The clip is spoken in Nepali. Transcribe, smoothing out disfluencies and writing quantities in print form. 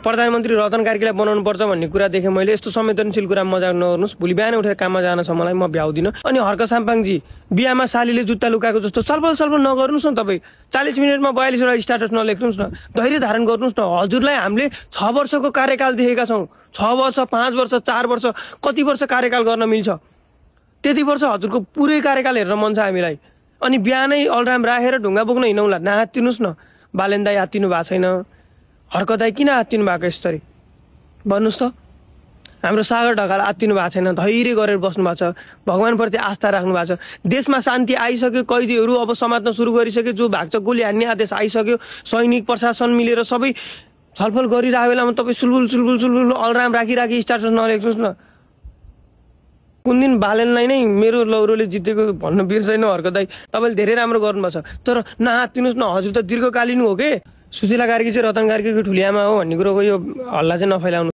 प्रधानमन्त्री रतन कार्कीलाई बनाउनु पर्छ भन्ने कुरा देखेँ मैले। यस्तो संवेदनशील कुरा मजाक नगर्नुहोस्, भोलि बिहान उठेर काममा जान छ मलाई, म भ्याउँदिनँ। अनि हर्क साम्पाङजी, बिहामा सालीले जुत्ता लुकाएको जस्तो छलफल नगर्नुहोस् न। तपाईँ 40 मिनटमा 42वटा स्ट्याटस नलेख्नुहोस् न, धैर्य धारण गर्नुहोस् न। हजुरलाई हामीले 6 वर्षको कार्यकाल देखेका छौँ। 6 वर्ष, 5 वर्ष, 4 वर्ष, कति वर्ष कार्यकाल गर्न मिल्छ त्यति वर्ष हजुरको पुरै कार्यकाल हेर्न मन छ हामीलाई। अनि बिहानै अलराम राखेर ढुङ्गा बोक्न हिँडौँला, नहात्तिनुहोस् न। बालेन दाई हात्तिनु भएको छैन, हर्क दाई किन हात्तिनु भएको यसरी भन्नुहोस् त। हाम्रो सागर ढकाल हात्तिनु भएको छैन, धैर्य गरेर बस्नु भएको छ, भगवानप्रति आस्था राख्नु भएको छ। देशमा शान्ति आइसक्यो, कैदीहरू अब समात्न सुरु गरिसक्यो, जो भाग्छ गोली हान्ने आदेश आइसक्यो, सैनिक प्रशासन मिलेर सबै छलफल गरिरहेको बेलामा तपाईँ सुलबुल अलराम राखी स्ट्याटस नलेख्नुहोस् न। कुन दिन बालेनलाई नै मेरो लौरोले जितेको भन्न बिर्दैन हर्क दाई, तपाईँले धेरै राम्रो गर्नुभएको छ। तर नहात्तिनुहोस् न, हजुर त दीर्घकालीन हो के। सुशीला कार्की चाहिँ रतन कार्कीको ठुली आमा हो भन्ने कुरोको यो हल्ला चाहिँ नफैलाउनु।